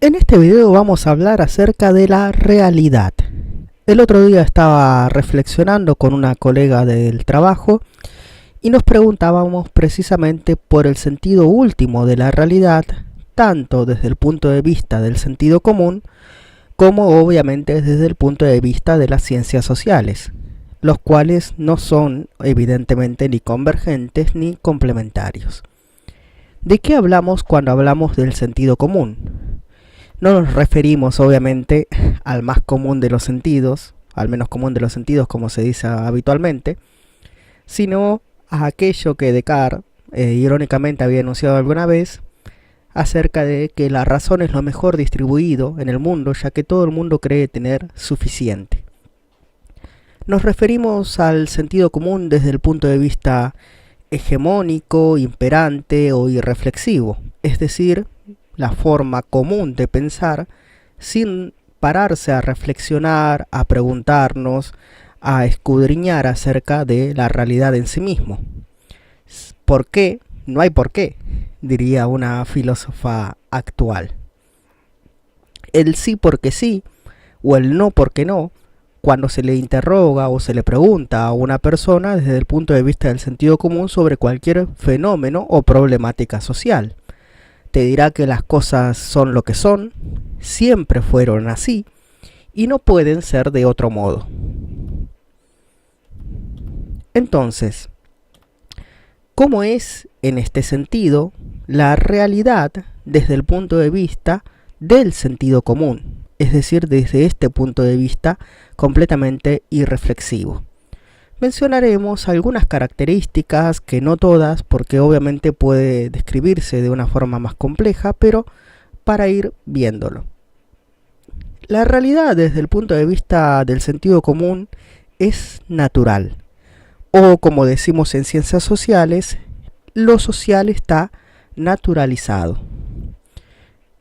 En este video vamos a hablar acerca de la realidad. El otro día estaba reflexionando con una colega del trabajo y nos preguntábamos precisamente por el sentido último de la realidad, tanto desde el punto de vista del sentido común, como obviamente desde el punto de vista de las ciencias sociales, los cuales no son evidentemente ni convergentes ni complementarios. ¿De qué hablamos cuando hablamos del sentido común? No nos referimos obviamente al más común de los sentidos, al menos común de los sentidos como se dice habitualmente, sino a aquello que Descartes irónicamente había enunciado alguna vez acerca de que la razón es lo mejor distribuido en el mundo, ya que todo el mundo cree tener suficiente. Nos referimos al sentido común desde el punto de vista hegemónico, imperante o irreflexivo, es decir, la forma común de pensar sin pararse a reflexionar, a preguntarnos, a escudriñar acerca de la realidad en sí mismo. ¿Por qué? No hay por qué, diría una filósofa actual. El sí porque sí o el no porque no, cuando se le interroga o se le pregunta a una persona desde el punto de vista del sentido común sobre cualquier fenómeno o problemática social. Te dirá que las cosas son lo que son, siempre fueron así y no pueden ser de otro modo. Entonces, ¿cómo es en este sentido la realidad desde el punto de vista del sentido común? Es decir, desde este punto de vista completamente irreflexivo. Mencionaremos algunas características, que no todas, porque obviamente puede describirse de una forma más compleja, pero para ir viéndolo. La realidad desde el punto de vista del sentido común es natural, o como decimos en ciencias sociales, lo social está naturalizado.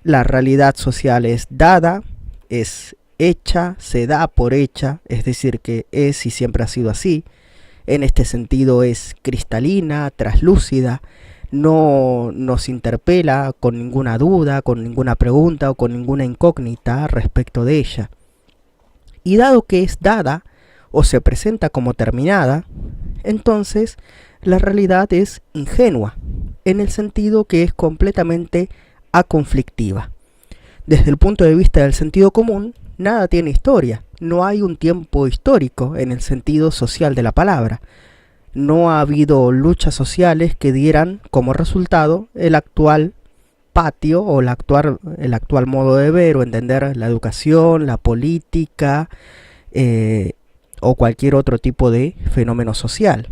La realidad social es dada, es hecha, se da por hecha, es decir que es y siempre ha sido así. En este sentido es cristalina, traslúcida, no nos interpela con ninguna duda, con ninguna pregunta o con ninguna incógnita respecto de ella. Y dado que es dada o se presenta como terminada, entonces la realidad es ingenua, en el sentido que es completamente aconflictiva. Desde el punto de vista del sentido común, nada tiene historia, no hay un tiempo histórico en el sentido social de la palabra. No ha habido luchas sociales que dieran como resultado el actual patio o el actual modo de ver o entender la educación, la política o cualquier otro tipo de fenómeno social.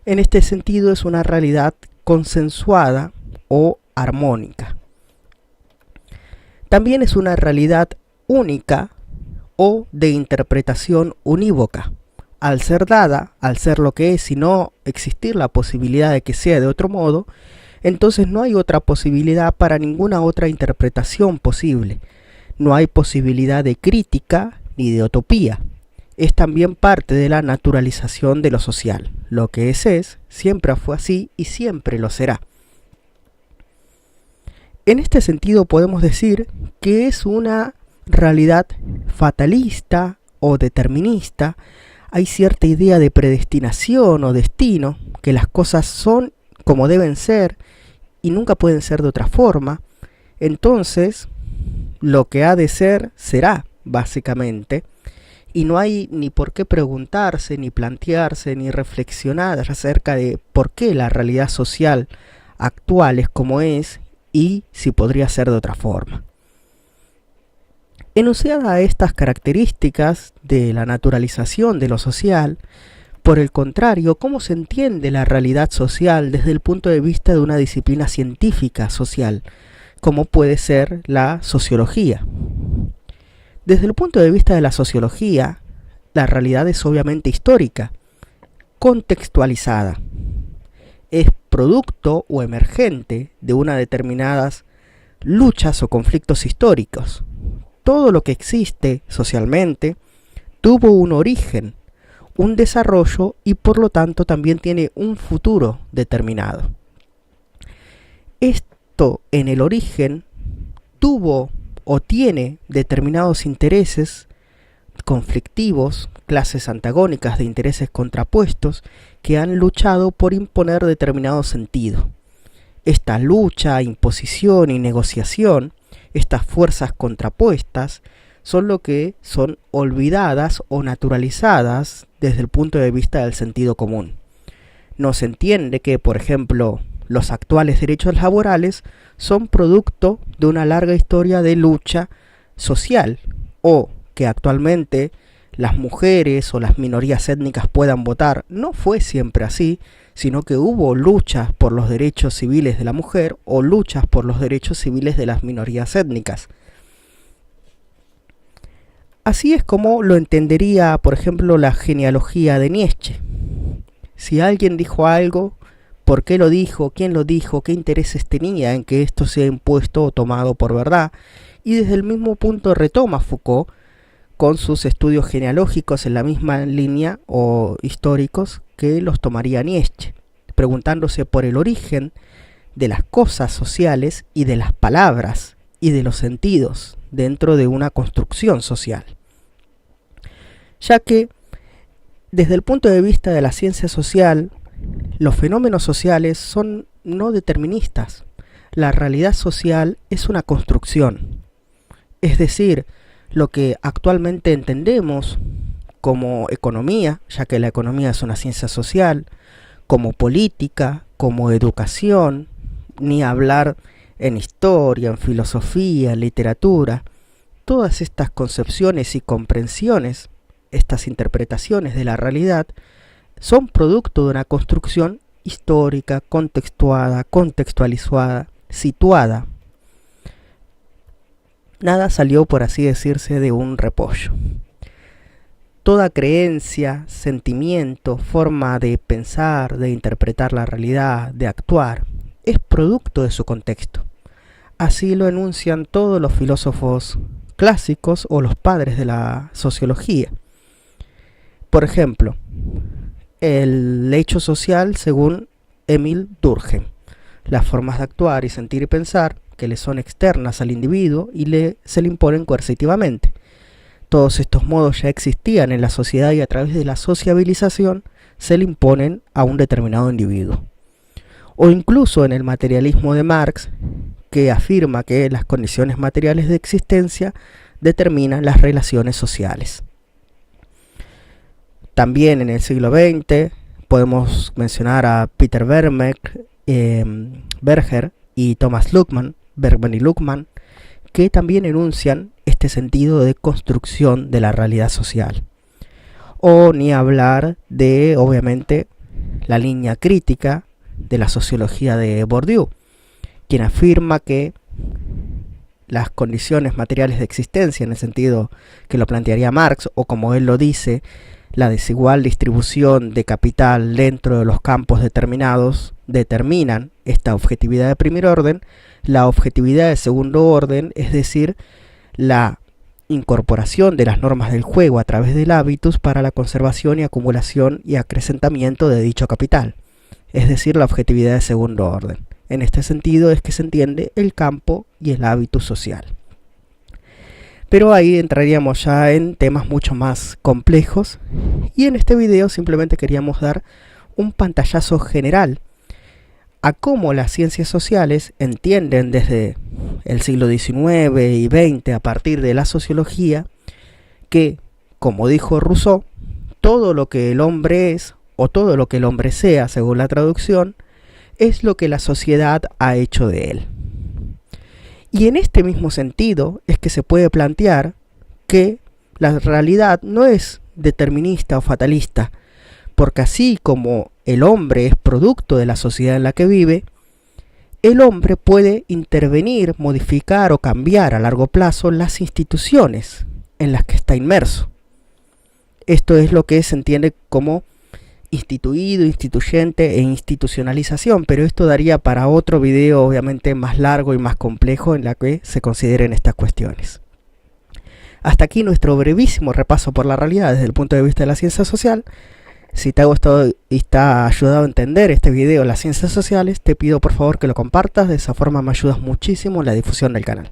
En este sentido es una realidad consensuada o armónica. También es una realidad única o de interpretación unívoca. Al ser dada, al ser lo que es y no existir la posibilidad de que sea de otro modo, entonces no hay otra posibilidad para ninguna otra interpretación posible. No hay posibilidad de crítica ni de utopía. Es también parte de la naturalización de lo social. Lo que es, siempre fue así y siempre lo será. En este sentido podemos decir que es una realidad fatalista o determinista. Hay cierta idea de predestinación o destino, que las cosas son como deben ser y nunca pueden ser de otra forma. Entonces, lo que ha de ser, será, básicamente. Y no hay ni por qué preguntarse, ni plantearse, ni reflexionar acerca de por qué la realidad social actual es como es y si podría ser de otra forma. Enunciadas estas características de la naturalización de lo social, por el contrario, ¿cómo se entiende la realidad social desde el punto de vista de una disciplina científica social, como puede ser la sociología? Desde el punto de vista de la sociología, la realidad es obviamente histórica, contextualizada. Es producto o emergente de unas determinadas luchas o conflictos históricos. Todo lo que existe socialmente tuvo un origen, un desarrollo y por lo tanto también tiene un futuro determinado. Esto en el origen tuvo tuvo o tiene determinados intereses conflictivos, clases antagónicas de intereses contrapuestos que han luchado por imponer determinado sentido. Esta lucha, imposición y negociación, estas fuerzas contrapuestas, son lo que son olvidadas o naturalizadas desde el punto de vista del sentido común. No se entiende que, por ejemplo, los actuales derechos laborales son producto de una larga historia de lucha social, o que actualmente las mujeres o las minorías étnicas puedan votar. No fue siempre así, sino que hubo luchas por los derechos civiles de la mujer o luchas por los derechos civiles de las minorías étnicas. Así es como lo entendería, por ejemplo, la genealogía de Nietzsche. Si alguien dijo algo, ¿por qué lo dijo? ¿Quién lo dijo? ¿Qué intereses tenía en que esto sea impuesto o tomado por verdad? Y desde el mismo punto retoma Foucault con sus estudios genealógicos en la misma línea o históricos que los tomaría Nietzsche, preguntándose por el origen de las cosas sociales y de las palabras y de los sentidos dentro de una construcción social. Ya que desde el punto de vista de la ciencia social, los fenómenos sociales son no deterministas. La realidad social es una construcción. Es decir, lo que actualmente entendemos como economía, ya que la economía es una ciencia social, como política, como educación, ni hablar en historia, en filosofía, en literatura, todas estas concepciones y comprensiones, estas interpretaciones de la realidad, son producto de una construcción histórica, contextuada, contextualizada, situada. Nada salió, por así decirse, de un repollo. Toda creencia, sentimiento, forma de pensar, de interpretar la realidad, de actuar, es producto de su contexto. Así lo enuncian todos los filósofos clásicos o los padres de la sociología. Por ejemplo, el hecho social según Émile Durkheim, las formas de actuar y sentir y pensar que le son externas al individuo y se le imponen coercitivamente. Todos estos modos ya existían en la sociedad y a través de la sociabilización se le imponen a un determinado individuo. O incluso en el materialismo de Marx, que afirma que las condiciones materiales de existencia determinan las relaciones sociales. También en el siglo XX podemos mencionar a Peter Berger y Thomas Bergman y Luckmann, que también enuncian este sentido de construcción de la realidad social. O ni hablar de, obviamente, la línea crítica de la sociología de Bourdieu, quien afirma que las condiciones materiales de existencia, en el sentido que lo plantearía Marx, o como él lo dice, la desigual distribución de capital dentro de los campos determinados, determinan esta objetividad de primer orden. La objetividad de segundo orden, es decir, la incorporación de las normas del juego a través del hábitus para la conservación y acumulación y acrecentamiento de dicho capital, es decir, la objetividad de segundo orden. En este sentido es que se entiende el campo y el hábitus social. Pero ahí entraríamos ya en temas mucho más complejos, y en este video simplemente queríamos dar un pantallazo general a cómo las ciencias sociales entienden desde el siglo XIX y XX, a partir de la sociología, que, como dijo Rousseau, todo lo que el hombre es, o todo lo que el hombre sea, según la traducción, es lo que la sociedad ha hecho de él. Y en este mismo sentido es que se puede plantear que la realidad no es determinista o fatalista, porque así como el hombre es producto de la sociedad en la que vive, el hombre puede intervenir, modificar o cambiar a largo plazo las instituciones en las que está inmerso. Esto es lo que se entiende como instituido, instituyente e institucionalización, pero esto daría para otro video obviamente más largo y más complejo en la que se consideren estas cuestiones. Hasta aquí nuestro brevísimo repaso por la realidad desde el punto de vista de la ciencia social. Si te ha gustado y te ha ayudado a entender este video de las ciencias sociales, te pido por favor que lo compartas, de esa forma me ayudas muchísimo en la difusión del canal.